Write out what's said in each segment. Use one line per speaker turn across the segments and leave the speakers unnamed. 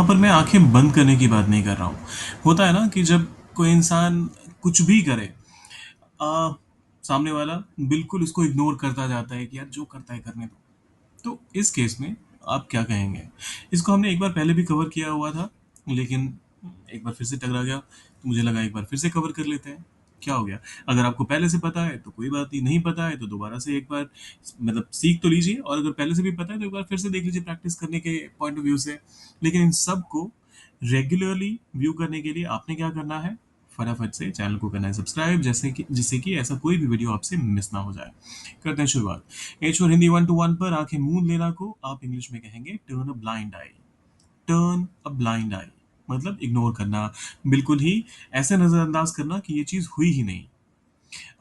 पर मैं आंखें बंद करने की बात नहीं कर रहा हूँ। होता है ना कि जब कोई इंसान कुछ भी करे, आ, सामने वाला बिल्कुल उसको इग्नोर करता जाता है कि यार जो करता है करने दो। तो इस केस में आप क्या कहेंगे? इसको हमने एक बार पहले भी कवर किया हुआ था, लेकिन एक बार फिर से टकरा गया, तो मुझे लगा एक बार फिर से कवर कर लेते हैं। क्या हो गया? अगर आपको पहले से पता है तो कोई बात नहीं, नहीं पता है तो दोबारा से एक बार मतलब सीख तो लीजिए, और अगर पहले से भी पता है तो एक बार फिर से देख लीजिए प्रैक्टिस करने के पॉइंट ऑफ व्यू से। लेकिन इन सब को रेगुलरली व्यू करने के लिए आपने क्या करना है? फटाफट से चैनल को करना है सब्सक्राइब, जैसे कि जिससे कि ऐसा कोई भी वीडियो आपसे मिस ना हो जाए। करते हैं शुरुआत। एच फॉर हिंदी 1 to 1 पर आंखें मूंद लेना को आप इंग्लिश में कहेंगे turn a blind eye. Turn a blind eye मतलब इग्नोर करना, बिल्कुल ही ऐसे नजरअंदाज करना कि ये चीज हुई ही नहीं।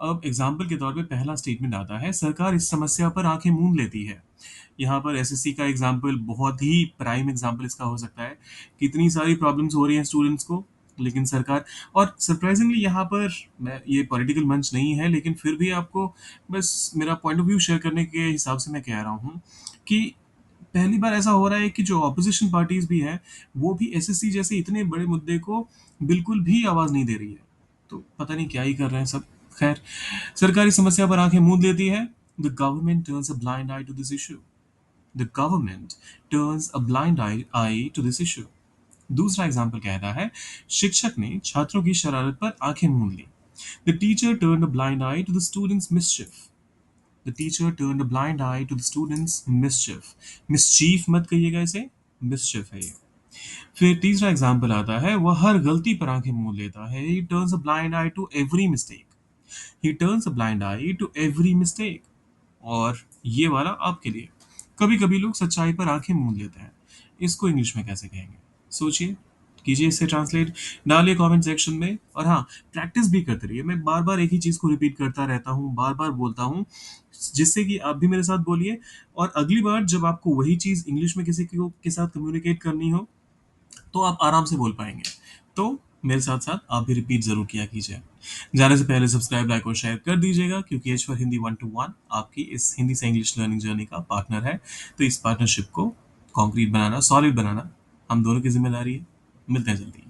अब एग्जाम्पल के तौर पे पहला स्टेटमेंट आता है, सरकार इस समस्या पर आंखें मूंद लेती है। यहाँ पर एसएससी का एग्जाम्पल बहुत ही प्राइम एग्जाम्पल इसका हो सकता है। कितनी सारी प्रॉब्लम्स हो रही हैं स्टूडेंट्स को, लेकिन सरकार, और सरप्राइजिंगली यहाँ पर मैं, ये पॉलिटिकल मंच नहीं है लेकिन फिर भी आपको बस मेरा पॉइंट ऑफ व्यू शेयर करने के हिसाब से मैं कह रहा हूँ कि पहली बार ऐसा हो रहा है कि जो ऑपोजिशन पार्टीज भी हैं वो भी एसएससी जैसे इतने बड़े मुद्दे को बिल्कुल भी आवाज नहीं दे रही है। तो पता नहीं क्या ही कर रहे हैं सब। खैर, सरकारी समस्या पर आंखें मूंद लेती है। The government turns a blind eye to this issue. The government turns a blind eye to this issue. दूसरा एग्जाम्पल कहता है, शिक्षक ने छात्रों की शरारत पर आंखें मूंद ली। The teacher turn a blind eye to the students mischief. The teacher turn a blind eye to the students mischief. Mischief मत कहिएगा इसे, मिसचिफ है ये। फिर तीसरा एग्जाम्पल आता है, वह हर गलती पर आंखें मूंद लेता है। He turns a blind eye to every mistake. He turns a blind eye to every mistake. और ये वाला आपके लिए, कभी कभी लोग सच्चाई पर आंखें मूंद लेते हैं। इसको इंग्लिश में कैसे कहेंगे? सोचिए, कीजिए इसे ट्रांसलेट, डालिए कमेंट सेक्शन में। और हाँ, प्रैक्टिस भी करते रहिए। मैं बार बार एक ही चीज को रिपीट करता रहता हूँ, बार बार बोलता हूँ, जिससे कि आप भी मेरे साथ बोलिए। और अगली बार जब आपको वही चीज इंग्लिश में किसी को के साथ कम्युनिकेट करनी हो तो आप आराम से बोल पाएंगे। तो मेरे साथ साथ आप भी रिपीट जरूर किया कीजिए। जाने से पहले सब्सक्राइब, लाइक और शेयर कर दीजिएगा, क्योंकि एच फॉर हिंदी 1 to 1 आपकी इस हिंदी से इंग्लिश लर्निंग जर्नी का पार्टनर है। तो इस पार्टनरशिप को कॉन्क्रीट बनाना, सॉलिड बनाना हम दोनों की जिम्मेदारी है। मिलते हैं जल्दी।